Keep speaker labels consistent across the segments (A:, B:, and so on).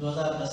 A: 2010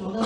A: 14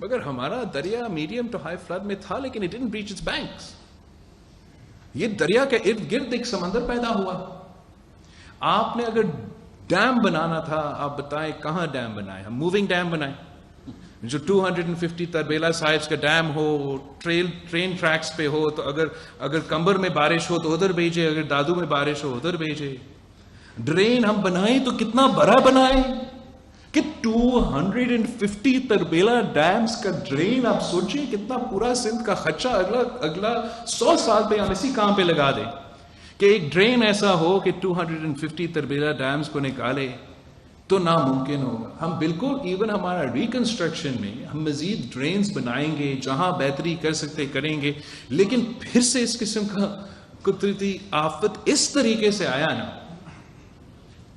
B: مگر ہمارا دریا میڈیم ٹو ہائی فلڈ میں تھا لیکن it didn't breach its banks. یہ دریا کے ارد گرد ایک سمندر پیدا ہوا. آپ نے اگر ڈیم بنانا تھا آپ بتائیں کہاں ڈیم بنائے؟ ہم موونگ ڈیم بنائیں جو 250 تربیلا سائز کا ڈیم ہو, ٹرین ٹریکس پہ ہو, تو اگر کمبر میں بارش ہو تو ادھر بھیجے, اگر دادو میں بارش ہو ادھر بھیجے. ڈرین ہم بنائیں تو کتنا بڑا بنائیں کہ 250 تربیلا ڈیمز کا ڈرین. آپ سوچیں کتنا پورا سندھ کا خرچہ اگلا 100 سال پہ ہم اسی کام پہ لگا دیں کہ ایک ڈرین ایسا ہو کہ 250 تربیلا ڈیمز کو نکالے. تو ناممکن ہوگا. ہم بالکل ایون ہمارا ریکنسٹرکشن میں ہم مزید ڈرینز بنائیں گے, جہاں بہتری کر سکتے کریں گے, لیکن پھر سے اس قسم کا قدرتی آفت اس طریقے سے آیا نا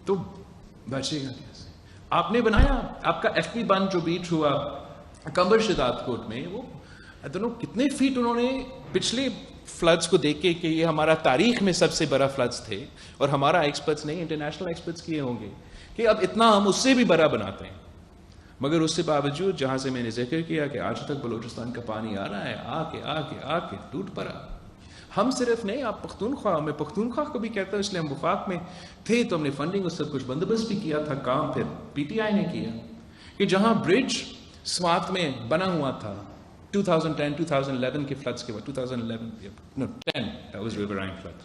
B: تو بچے گا کیسے؟ آپ نے بنایا آپ کا ایف پی بند جو بیچ ہوا کمبر شداد کوٹ میں, وہ دونوں کتنے فیٹ انہوں نے پچھلے فلڈز کو دیکھ کے کہ یہ ہمارا تاریخ میں سب سے بڑا فلڈز تھے, اور ہمارا ایکسپرٹس نہیں انٹرنیشنل ایکسپرٹس کیے ہوں گے کہ اب اتنا ہم اس سے بھی بڑا بناتے ہیں. مگر اس سے باوجود جہاں سے میں نے ذکر کیا کہ آج تک بلوچستان کا پانی آ رہا ہے, آ کے ٹوٹ پڑا. ہم صرف نہیں, آپ پختونخوا, میں پختونخوا کو بھی کہتا ہوں اس لیے ہم وفاق میں تھے تو ہم نے فنڈنگ اور سب کچھ بندوبست بھی کیا تھا. کام پھر پی ٹی آئی نے کیا کہ جہاں برج سوات میں بنا ہوا تھا 2010-2011 کے فلڈز کے بعد 2011 that was riverine flood,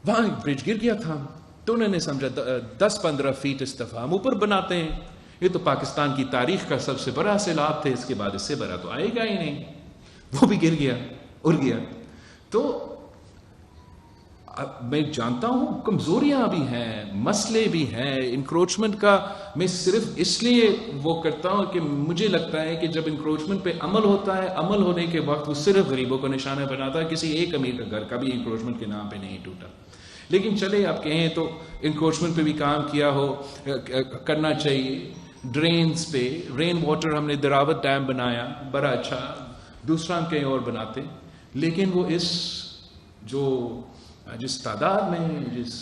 B: وہاں ایک برج گر گیا تھا. تو انہوں نے سمجھا 10-15 فیٹ اس دفعہ ہم اوپر بناتے ہیں, یہ تو پاکستان کی تاریخ کا سب سے بڑا سیلاب تھے, اس کے بعد اس سے بڑا تو آئے گا ہی نہیں. وہ بھی گر گیا, اڑ گیا. تو میں جانتا ہوں کمزوریاں بھی ہیں, مسئلے بھی ہیں. انکروچمنٹ کا میں صرف اس لیے وہ کرتا ہوں کہ مجھے لگتا ہے کہ جب انکروچمنٹ پہ عمل ہوتا ہے, عمل ہونے کے وقت وہ صرف غریبوں کو نشانہ بناتا ہے, کسی ایک امیر کا گھر کبھی انکروچمنٹ کے نام پہ نہیں ٹوٹا. لیکن چلے آپ کہیں تو انکروچمنٹ پہ بھی کام کیا ہو, کرنا چاہیے. ڈرینز پہ رین واٹر ہم نے دراوت ڈیم بنایا, بڑا اچھا. دوسرا ہم کہیں اور بناتے, لیکن وہ جس تعداد میں, جس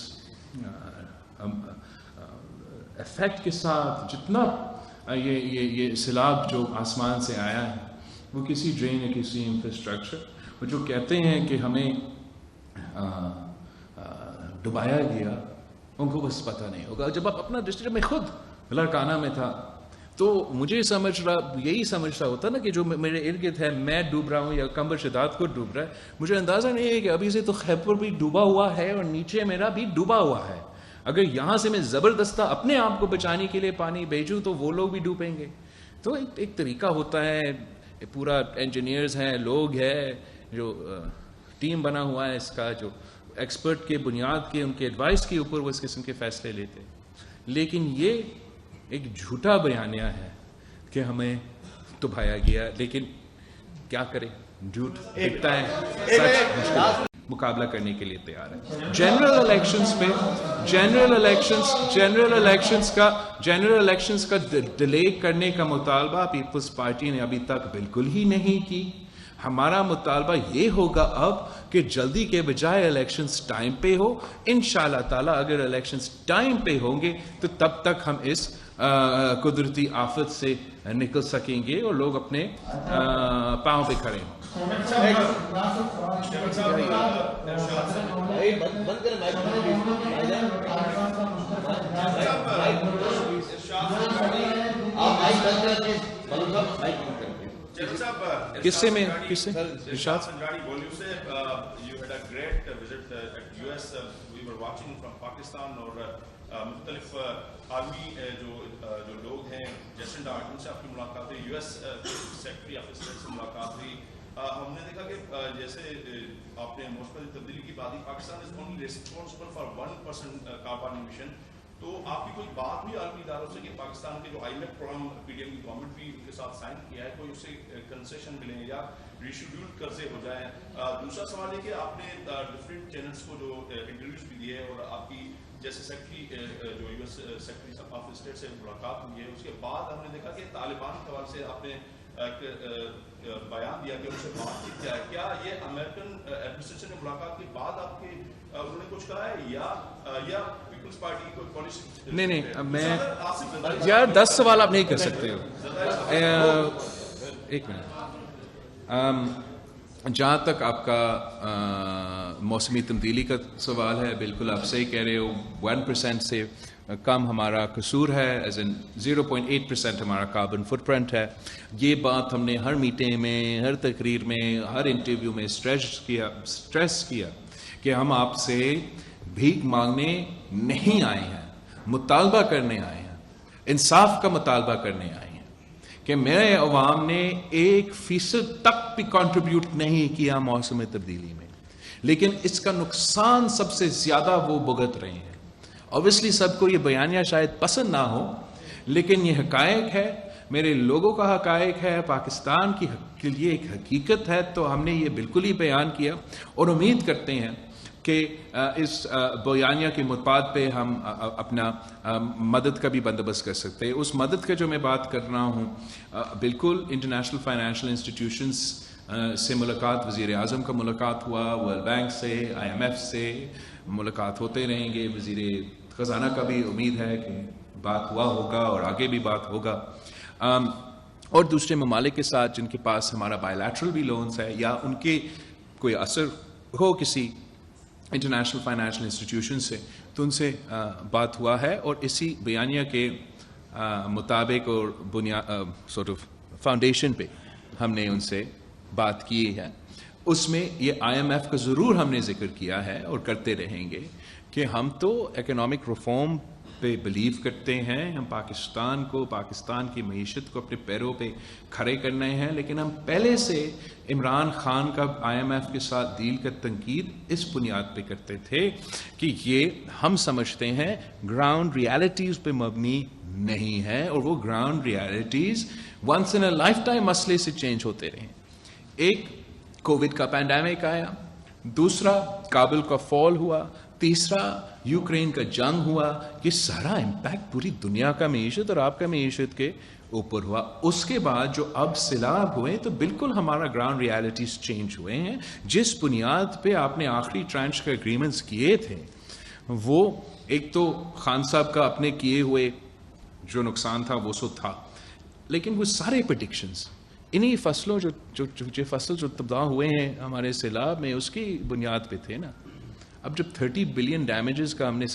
B: افیکٹ کے ساتھ جتنا یہ سیلاب جو آسمان سے آیا ہے, وہ کسی ڈرین یا کسی انفراسٹرکچر, وہ جو کہتے ہیں کہ ہمیں ڈبایا گیا, ان کو بس پتہ نہیں ہوگا. جب آپ اپنا ڈسٹرکٹ, میں خود لڑکانہ میں تھا تو مجھے یہی سمجھتا ہوتا نا کہ جو میرے ارد گرد ہے, میں ڈوب رہا ہوں یا کمبر شداد کو ڈوب رہا ہے, مجھے اندازہ نہیں ہے کہ ابھی سے تو خیبر بھی ڈوبا ہوا ہے اور نیچے میرا بھی ڈوبا ہوا ہے. اگر یہاں سے میں زبردستہ اپنے آپ کو بچانے کے لیے پانی بھیجوں تو وہ لوگ بھی ڈوبیں گے. تو ایک طریقہ ہوتا ہے, پورا انجینئرز ہیں, لوگ ہیں, جو ٹیم بنا ہوا ہے اس کا, جو ایکسپرٹ کے بنیاد کے ان کے ایڈوائس کے اوپر وہ اس قسم کے فیصلے لیتے. لیکن یہ ایک جھوٹا بیانیہ ہے کہ ہمیں دبایا گیا, لیکن کیا کریں, جھوٹ دکھتا ہے, سچ مقابلہ کرنے کے لیے تیار ہے. جنرل الیکشنز کا ڈیلے کرنے کا مطالبہ پیپلز پارٹی نے ابھی تک بالکل ہی نہیں کی. ہمارا مطالبہ یہ ہوگا اب کہ جلدی کے بجائے الیکشنز ٹائم پہ ہو. انشاءاللہ تعالیٰ اگر الیکشنز ٹائم پہ ہوں گے تو تب تک ہم اس قدرتی آفت سے نکل سکیں گے اور لوگ اپنے پاؤں پہ کھڑے ہوں. کس سے میں کس سے ارشاد
C: مختلف آرمی جو لوگ ہیں, جیسن ڈارٹن سے آپ کی ملاقات ہوئی, U S secretary of state سے ملاقات ہوئی. ہم نے دیکھا کہ جیسے آپ نے موسم تبدیلی کی بات کی, Pakistan is only responsible for 1% carbon emission. تو آپ کی کوئی بات بھی عالمی اداروں سے کہ پاکستان کے جو I M F programme P D M کی گورنمنٹ بھی ان کے ساتھ سائن کیا ہے, کوئی اس سے کنسیشن ملیں یا ریشیڈیول قرضے ہو جائیں؟ دوسرا سوال ہے کہ آپ نے ڈفرینٹ چینلس کو جو انٹرویوز بھی دیے, اور آپ کی جیسے سیکرٹری جو U S secretary of state سے ملاقات ہوئی ہے, اس کے بعد ہم نے دیکھا کہ طالبان کے حوالے سے آپ نے بیان دیا کہ ان سے بات چیت کیا ہے. کیا یہ امریکن ایڈمنسٹریشن نے ملاقات کے بعد آپ کے انہوں نے کچھ کہا ہے یا پیپلز پارٹی کی کوئی پالیسی؟
B: نہیں میں یار 10 سوال آپ نہیں کر سکتے ہو. ایک منٹ. جہاں تک آپ کا موسمی تبدیلی کا سوال ہے، بالکل آپ صحیح کہہ رہے ہو. 1% سے کم ہمارا قصور ہے، ایز ان 0.8% ہمارا کاربن فٹ پرنٹ ہے. یہ بات ہم نے ہر میٹنگ میں، ہر تقریر میں، ہر انٹرویو میں اسٹریس کیا کہ ہم آپ سے بھیک مانگنے نہیں آئے ہیں، مطالبہ کرنے آئے ہیں، انصاف کا مطالبہ کرنے آئے ہیں کہ میرے عوام نے 1% تک بھی کنٹریبیوٹ نہیں کیا موسم تبدیلی میں، لیکن اس کا نقصان سب سے زیادہ وہ بھگت رہے ہیں. اوبیسلی سب کو یہ بیانیہ شاید پسند نہ ہو، لیکن یہ حقائق ہے، میرے لوگوں کا حقائق ہے، پاکستان کے لیے ایک حقیقت ہے. تو ہم نے یہ بالکل ہی بیان کیا اور امید کرتے ہیں کہ اس بیانیہ کے مفاد پہ ہم اپنا مدد کا بھی بندوبست کر سکتے ہیں. اس مدد کا جو میں بات کر رہا ہوں، بالکل انٹرنیشنل فائنینشیل انسٹیٹیوشنس سے ملاقات، وزیر اعظم کا ملاقات ہوا، ورلڈ بینک سے، IMF سے ملاقات ہوتے رہیں گے. وزیر خزانہ کا بھی امید ہے کہ بات ہوا ہوگا اور آگے بھی بات ہوگا. اور دوسرے ممالک کے ساتھ جن کے پاس ہمارا بائی لیٹرل بھی لونز ہے، یا ان کے کوئی اثر ہو کسی انٹرنیشنل فائنینشیل انسٹیٹیوشن سے، تو ان سے بات ہوا ہے. اور اسی بیانیہ کے مطابق اور سورٹ آف فاؤنڈیشن پہ ہم نے ان سے بات کی ہے. اس میں یہ IMF کا ضرور ہم نے ذکر کیا ہے اور کرتے رہیں گے کہ ہم تو اکنامک ریفارم پہ بلیو کرتے ہیں. ہم پاکستان کی معیشت کو اپنے پیروں پہ کھڑے کرنے ہیں، لیکن ہم پہلے سے عمران خان کا IMF کے ساتھ ڈیل کا تنقید اس بنیاد پہ کرتے تھے کہ یہ ہم سمجھتے ہیں گراؤنڈ ریالٹیز پہ مبنی نہیں ہے، اور وہ ground realities once in a life time مسئلے سے چینج ہوتے رہے. ایک کووڈ کا پینڈیمک آیا، دوسرا کابل کا فال ہوا، تیسرا یوکرین کا جنگ ہوا. یہ سارا امپیکٹ پوری دنیا کا معیشت اور آپ کا معیشت کے اوپر ہوا. اس کے بعد جو اب سیلاب ہوئے تو بالکل ہمارا گراؤنڈ ریالٹیز چینج ہوئے ہیں. جس بنیاد پہ آپ نے آخری ٹرانچ کے اگریمنٹس کیے تھے، وہ ایک تو خان صاحب کا اپنے کیے ہوئے جو نقصان تھا وہ سو تھا، لیکن وہ سارے پریڈکشنز انہی فصلوں جو فصل جو تباہ ہوئے ہیں ہمارے سیلاب میں، اس کی بنیاد پہ تھے نا. اب جب 30 بلین ڈیمیجز کا ہم نے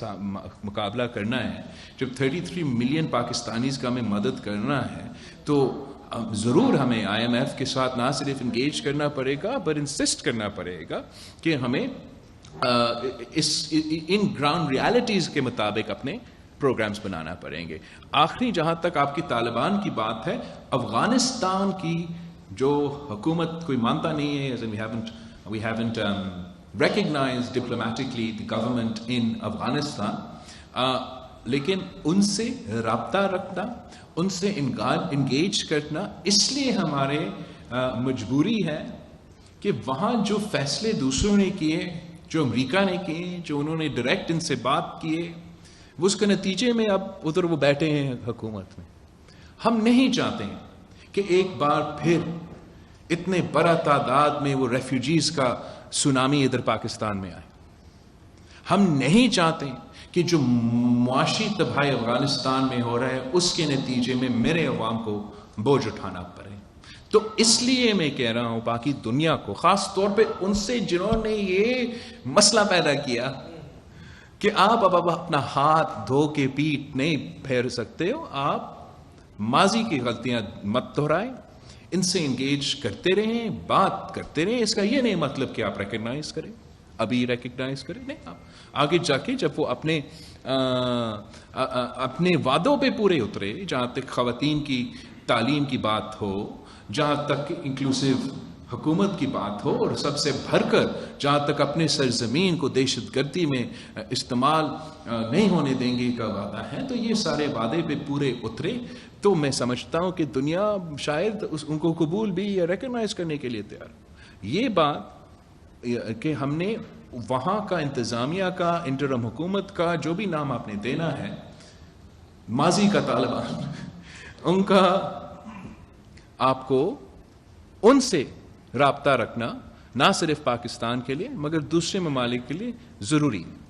B: مقابلہ کرنا ہے، جب 33 ملین پاکستانیز کا ہمیں مدد کرنا ہے، تو ضرور ہمیں IMF کے ساتھ نہ صرف انگیج کرنا پڑے گا، بٹ انسسٹ کرنا پڑے گا کہ ہمیں ان گراؤنڈ ریالٹیز کے مطابق اپنے پروگرامز بنانا پڑیں گے. آخری جہاں تک آپ کی طالبان کی بات ہے، افغانستان کی جو حکومت کوئی مانتا نہیں ہے، we haven't recognized diplomatically the government in Afghanistan, لیکن ان سے رابطہ رکھنا، ان سے انگیج کرنا اس لیے ہمارے مجبوری ہے کہ وہاں جو فیصلے دوسروں نے کیے، جو امریکہ نے کیے، جو انہوں نے ڈائریکٹ ان سے بات کیے، وہ اس کے نتیجے میں اب ادھر وہ بیٹھے ہیں حکومت میں. ہم نہیں چاہتے کہ ایک بار پھر اتنے بڑا تعداد میں وہ ریفیوجیز کا سونامی ادھر پاکستان میں آئے. ہم نہیں چاہتے کہ جو معاشی تباہی افغانستان میں ہو رہا ہے اس کے نتیجے میں میرے عوام کو بوجھ اٹھانا پڑے. تو اس لیے میں کہہ رہا ہوں باقی دنیا کو، خاص طور پہ ان سے جنہوں نے یہ مسئلہ پیدا کیا کہ آپ اب اپنا ہاتھ دھو کے پیٹ نہیں پھیر سکتے ہو، آپ ماضی کی غلطیاں مت دہرائیں، ان سے انگیج کرتے رہیں، بات کرتے رہیں. اس کا یہ نہیں مطلب کہ آپ ریکگنائز کریں، ابھی ریکگنائز کریں، نہیں، آپ آگے جا کے جب وہ اپنے وعدوں پہ پورے اترے، جہاں تک خواتین کی تعلیم کی بات ہو، جہاں تک انکلوسیو حکومت کی بات ہو، اور سب سے بڑھ کر جہاں تک اپنے سرزمین کو دہشت گردی میں استعمال نہیں ہونے دیں گے کا وعدہ ہے، تو یہ سارے وعدے پہ پورے اترے. تو میں سمجھتا ہوں کہ دنیا شاید ان کو قبول بھی یا ریکگنائز کرنے کے لیے تیار. یہ بات کہ ہم نے وہاں کا انتظامیہ کا، انٹرم حکومت کا، جو بھی نام آپ نے دینا ہے، ماضی کا طالبان، ان کا آپ کو ان سے رابطہ رکھنا نہ صرف پاکستان کے لیے مگر دوسرے ممالک کے لیے ضروری ہے.